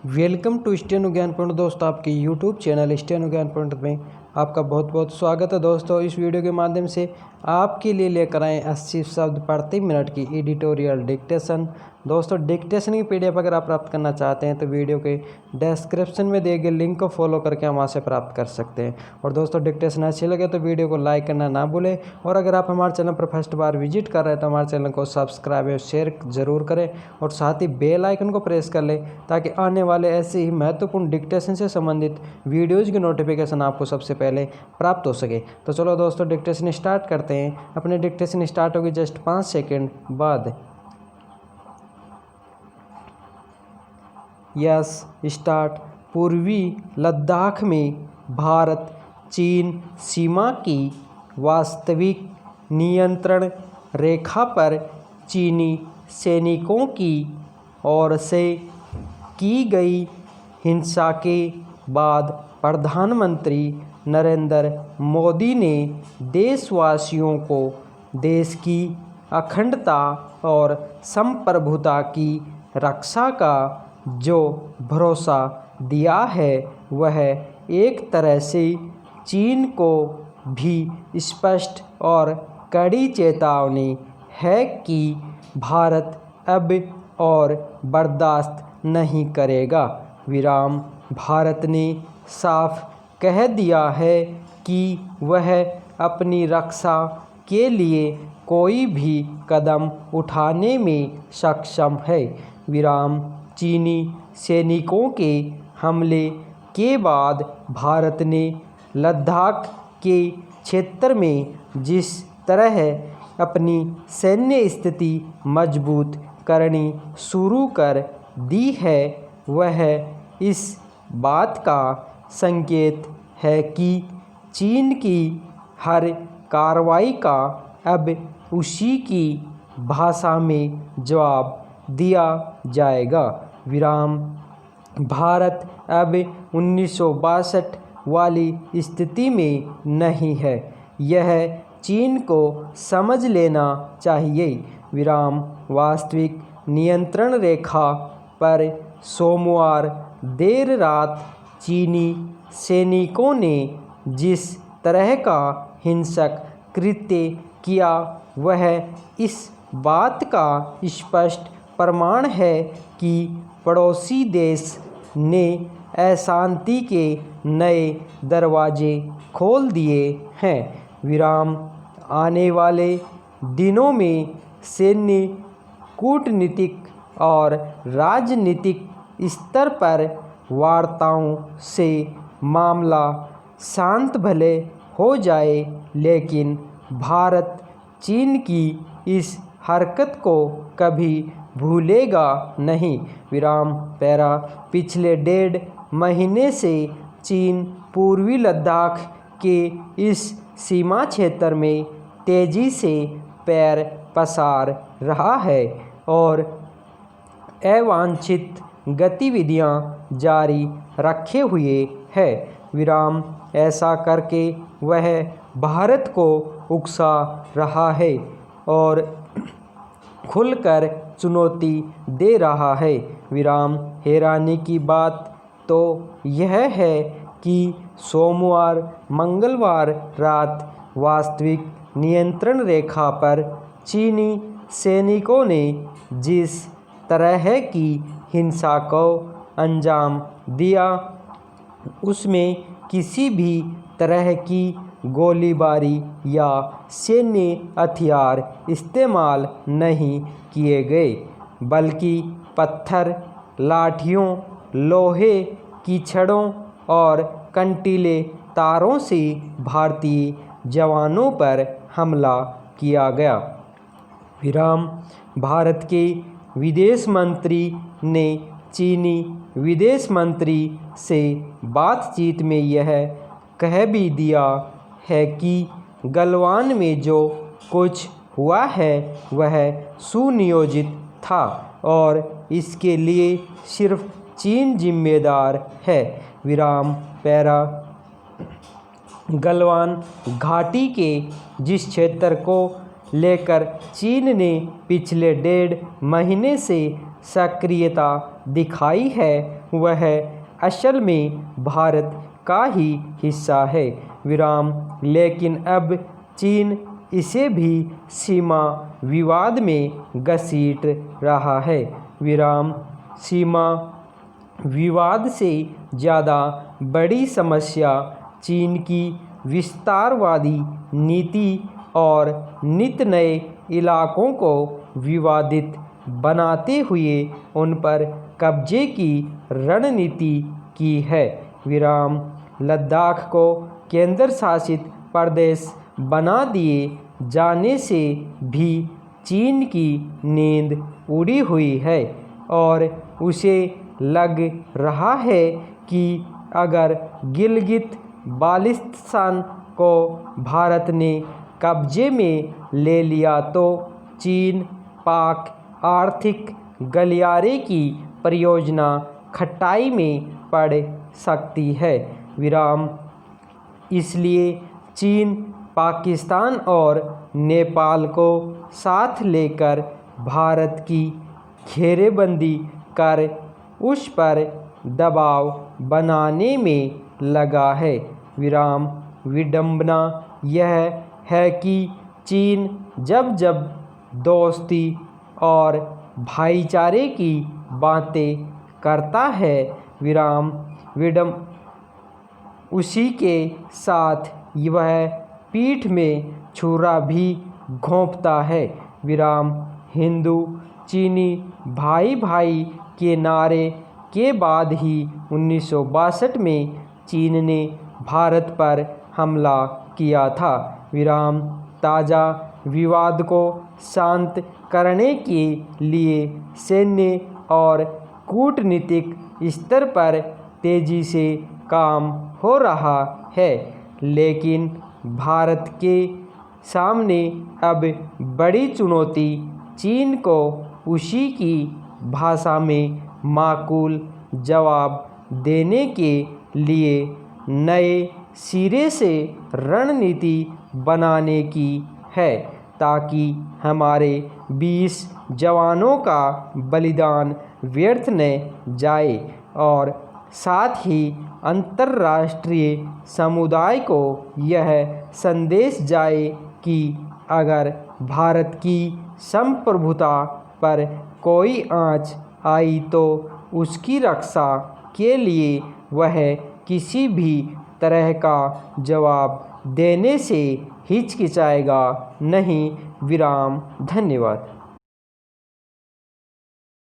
Welcome to steno ज्ञान point दोस्तों, आपके यूट्यूब चैनल स्टेनो ज्ञान पॉइंट में आपका बहुत बहुत स्वागत है। दोस्तों, इस वीडियो के माध्यम से आपके लिए लेकर आए 80 शब्द प्रति मिनट की एडिटोरियल डिक्टेशन। दोस्तों, डिक्टेशन की पीडीएफ अगर आप प्राप्त करना चाहते हैं तो वीडियो के डिस्क्रिप्शन में दिए गए लिंक को फॉलो करके हम वहाँ से प्राप्त कर सकते हैं। और दोस्तों, डिक्टेशन अच्छी लगे तो वीडियो को लाइक करना ना भूलें। और अगर आप हमारे चैनल पर फर्स्ट बार विजिट कर रहे हैं तो हमारे चैनल को सब्सक्राइब और शेयर जरूर करें और साथ ही बेल आइकन को प्रेस कर लें ताकि आने वाले ऐसे ही महत्वपूर्ण डिक्टेशन से संबंधित वीडियोज़ की नोटिफिकेशन आपको सबसे पहले प्राप्त हो सके। तो चलो दोस्तों, डिक्टेशन स्टार्ट करते हैं। अपने डिक्टेशन स्टार्ट होगी जस्ट 5 सेकेंड बाद। Yes start. पूर्वी लद्दाख में भारत चीन सीमा की वास्तविक नियंत्रण रेखा पर चीनी सैनिकों की ओर से की गई हिंसा के बाद प्रधानमंत्री नरेंद्र मोदी ने देशवासियों को देश की अखंडता और संप्रभुता की रक्षा का जो भरोसा दिया है, वह एक तरह से चीन को भी स्पष्ट और कड़ी चेतावनी है कि भारत अब और बर्दाश्त नहीं करेगा। विराम। भारत ने साफ कह दिया है कि वह अपनी रक्षा के लिए कोई भी कदम उठाने में सक्षम है। विराम। चीनी सैनिकों के हमले के बाद भारत ने लद्दाख के क्षेत्र में जिस तरह अपनी सैन्य स्थिति मजबूत करनी शुरू कर दी है, वह इस बात का संकेत है कि चीन की हर कार्रवाई का अब उसी की भाषा में जवाब दिया जाएगा। विराम। भारत अब 1962 वाली स्थिति में नहीं है, यह चीन को समझ लेना चाहिए। विराम। वास्तविक नियंत्रण रेखा पर सोमवार देर रात चीनी सैनिकों ने जिस तरह का हिंसक कृत्य किया, वह इस बात का स्पष्ट प्रमाण है कि पड़ोसी देश ने अशांति के नए दरवाजे खोल दिए हैं। विराम। आने वाले दिनों में सैन्य, कूटनीतिक और राजनीतिक स्तर पर वार्ताओं से मामला शांत भले हो जाए, लेकिन भारत चीन की इस हरकत को कभी भूलेगा नहीं। विराम। पैरा। पिछले 1.5 महीने से चीन पूर्वी लद्दाख के इस सीमा क्षेत्र में तेजी से पैर पसार रहा है और अवांछित गतिविधियां जारी रखे हुए है। विराम। ऐसा करके वह भारत को उकसा रहा है और खुलकर चुनौती दे रहा है। विराम। हैरानी की बात तो यह है कि सोमवार मंगलवार रात वास्तविक नियंत्रण रेखा पर चीनी सैनिकों ने जिस तरह की हिंसा को अंजाम दिया, उसमें किसी भी तरह की गोलीबारी या सैन्य हथियार इस्तेमाल नहीं किए गए, बल्कि पत्थर, लाठियों, लोहे की छड़ों और कंटीले तारों से भारतीय जवानों पर हमला किया गया। विराम। भारत के विदेश मंत्री ने चीनी विदेश मंत्री से बातचीत में यह कह भी दिया है कि गलवान में जो कुछ हुआ है वह सुनियोजित था और इसके लिए सिर्फ चीन जिम्मेदार है। विराम। पैरा। गलवान घाटी के जिस क्षेत्र को लेकर चीन ने पिछले 1.5 महीने से सक्रियता दिखाई है वह असल में भारत का ही हिस्सा है विराम। लेकिन अब चीन इसे भी सीमा विवाद में घसीट रहा है विराम। सीमा विवाद से ज़्यादा बड़ी समस्या चीन की विस्तारवादी नीति और नित नए इलाकों को विवादित बनाते हुए उन पर कब्जे की रणनीति की है विराम। लद्दाख को केंद्र शासित प्रदेश बना दिए जाने से भी चीन की नींद उड़ी हुई है और उसे लग रहा है कि अगर गिलगित बाल्टिस्तान को भारत ने कब्जे में ले लिया तो चीन पाक आर्थिक गलियारे की परियोजना खटाई में पड़ सकती है विराम। इसलिए चीन पाकिस्तान और नेपाल को साथ लेकर भारत की घेरेबंदी कर उस पर दबाव बनाने में लगा है विराम। विडंबना यह है कि चीन जब जब दोस्ती और भाईचारे की बातें करता है विराम, उसी के साथ वह पीठ में छुरा भी घोंपता है विराम। हिंदू चीनी भाई भाई के नारे के बाद ही 1962 में चीन ने भारत पर हमला किया था विराम। ताज़ा विवाद को शांत करने के लिए सैन्य और कूटनीतिक स्तर पर तेज़ी से काम हो रहा है, लेकिन भारत के सामने अब बड़ी चुनौती चीन को उसी की भाषा में माकूल जवाब देने के लिए नए सिरे से रणनीति बनाने की है, ताकि हमारे 20 जवानों का बलिदान व्यर्थ न जाए और साथ ही अंतर्राष्ट्रीय समुदाय को यह संदेश जाए कि अगर भारत की संप्रभुता पर कोई आंच आई तो उसकी रक्षा के लिए वह किसी भी तरह का जवाब देने से हिचकिचाएगा नहीं विराम। धन्यवाद।